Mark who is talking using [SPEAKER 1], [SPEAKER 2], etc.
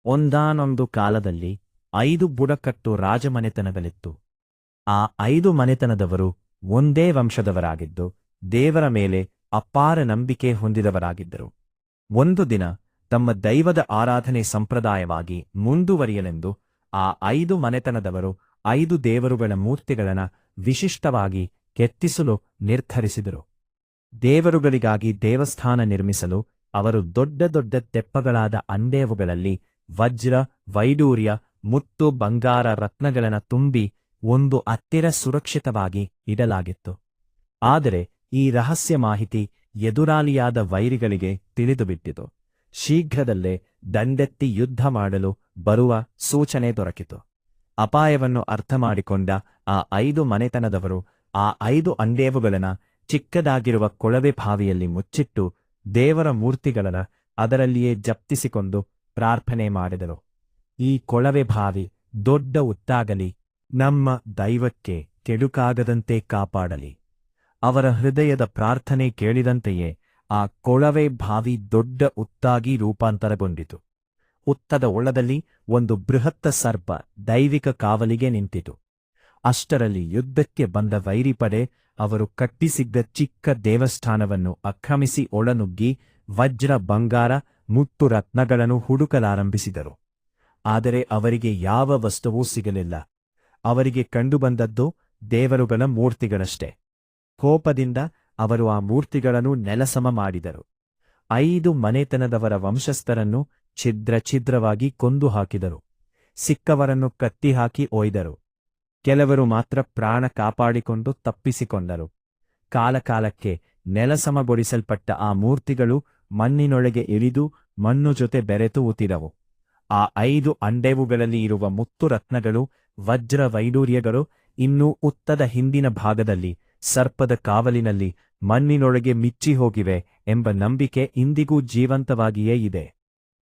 [SPEAKER 1] ಒಂದಾನೊಂದು ಕಾಲದಲ್ಲಿ 5 ಬುಡಕಟ್ಟು ರಾಜಮನೆತನಗಳಿತ್ತು. ಆ 5 ಮನೆತನದವರು ಒಂದೇ ವಂಶದವರಾಗಿದ್ದು ದೇವರ ಮೇಲೆ ಅಪಾರ ನಂಬಿಕೆ ಹೊಂದಿದವರಾಗಿದ್ದರು. ಒಂದು ದಿನ ತಮ್ಮ ದೈವದ ಆರಾಧನೆ ಸಂಪ್ರದಾಯವಾಗಿ ಮುಂದುವರಿಯಲೆಂದು ಆ 5 ಮನೆತನದವರು 5 ದೇವರುಗಳ ಮೂರ್ತಿಗಳನ್ನು ವಿಶಿಷ್ಟವಾಗಿ ಕೆತ್ತಿಸಲು ನಿರ್ಧರಿಸಿದರು. ದೇವರುಗಳಿಗಾಗಿ ದೇವಸ್ಥಾನ ನಿರ್ಮಿಸಲು ಅವರು ದೊಡ್ಡ ದೊಡ್ಡ ತೆಪ್ಪಗಳಾದ ಅಂಡೇವುಗಳಲ್ಲಿ ವಜ್ರ, ವೈಡೂರ್ಯ, ಮುತ್ತು, ಬಂಗಾರ, ರತ್ನಗಳನ್ನು ತುಂಬಿ ಒಂದು ಹತ್ತಿರ ಸುರಕ್ಷಿತವಾಗಿ ಇಡಲಾಗಿತ್ತು. ಆದರೆ ಈ ರಹಸ್ಯ ಮಾಹಿತಿ ಎದುರಾಳಿಯಾದ ವೈರಿಗಳಿಗೆ ತಿಳಿದುಬಿಟ್ಟಿತು. ಶೀಘ್ರದಲ್ಲೇ ದಂಡೆತ್ತಿ ಯುದ್ಧ ಮಾಡಲು ಬರುವ ಸೂಚನೆ ದೊರಕಿತು. ಅಪಾಯವನ್ನು ಅರ್ಥಮಾಡಿಕೊಂಡ ಆ 5 ಮನೆತನದವರು ಆ 5 ಅಂಡೇವುಗಳನ್ನು ಚಿಕ್ಕದಾಗಿರುವ ಕೊಳವೆ ಬಾವಿಯಲ್ಲಿ ಮುಚ್ಚಿಟ್ಟು ದೇವರ ಮೂರ್ತಿಗಳನ್ನು ಅದರಲ್ಲಿಯೇ ಜಪ್ತಿಸಿಕೊಂಡು ಪ್ರಾರ್ಥನೆ ಮಾಡಿದರು. ಈ ಕೊಳವೆ ಬಾವಿ ದೊಡ್ಡ ಉತ್ತಾಗಲಿ, ನಮ್ಮ ದೈವಕ್ಕೆ ಕೆಡುಕಾಗದಂತೆ ಕಾಪಾಡಲಿ. ಅವರ ಹೃದಯದ ಪ್ರಾರ್ಥನೆ ಕೇಳಿದಂತೆಯೇ ಆ ಕೊಳವೆ ಬಾವಿ ದೊಡ್ಡ ಉತ್ತಾಗಿ ರೂಪಾಂತರಗೊಂಡಿತು. ಉತ್ತದ ಒಳದಲ್ಲಿ ಒಂದು ಬೃಹತ್ತ ಸರ್ಪ ದೈವಿಕ ಕಾವಲಿಗೆ ನಿಂತಿತು. ಅಷ್ಟರಲ್ಲಿ ಯುದ್ಧಕ್ಕೆ ಬಂದ ವೈರಿಪಡೆ ಅವರು ಕಟ್ಟಿಸಿದ್ದ ಚಿಕ್ಕ ದೇವಸ್ಥಾನವನ್ನು ಆಕ್ರಮಿಸಿ ಒಳನುಗ್ಗಿ ವಜ್ರ, ಬಂಗಾರ, ಮುತ್ತು, ರತ್ನಗಳನ್ನು ಹುಡುಕಲಾರಂಭಿಸಿದರು. ಆದರೆ ಅವರಿಗೆ ಯಾವ ವಸ್ತುವೂ ಸಿಗಲಿಲ್ಲ. ಅವರಿಗೆ ಕಂಡುಬಂದದ್ದು ದೇವರುಗಳ ಮೂರ್ತಿಗಳಷ್ಟೇ. ಕೋಪದಿಂದ ಅವರು ಆ ಮೂರ್ತಿಗಳನ್ನು ನೆಲಸಮ ಮಾಡಿದರು. 5 ಮನೆತನದವರ ವಂಶಸ್ಥರನ್ನು ಛಿದ್ರವಾಗಿ ಕೊಂದು ಹಾಕಿದರು. ಸಿಕ್ಕವರನ್ನು ಕತ್ತಿಹಾಕಿ ಒಯ್ದರು. ಕೆಲವರು ಮಾತ್ರ ಪ್ರಾಣ ಕಾಪಾಡಿಕೊಂಡು ತಪ್ಪಿಸಿಕೊಂಡರು. ಕಾಲಕಾಲಕ್ಕೆ ನೆಲಸಮಗೊಳಿಸಲ್ಪಟ್ಟ ಆ ಮೂರ್ತಿಗಳು ಮಣ್ಣಿನೊಳಗೆ ಇಳಿದು ಮಣ್ಣು ಜೊತೆ ಬೆರೆತು ಉತ್ತಿದವು. ಆ 5 ಅಂಡೇವುಗಳಲ್ಲಿ ಇರುವ ಮುತ್ತು, ರತ್ನಗಳು, ವಜ್ರ, ವೈಡೂರ್ಯಗಳು ಇನ್ನೂ ಉತ್ತದ ಹಿಂದಿನ ಭಾಗದಲ್ಲಿ ಸರ್ಪದ ಕಾವಲಿನಲ್ಲಿ ಮಣ್ಣಿನೊಳಗೆ ಮಿಚ್ಚಿ ಹೋಗಿವೆ ಎಂಬ ನಂಬಿಕೆ ಇಂದಿಗೂ ಜೀವಂತವಾಗಿಯೇ ಇದೆ.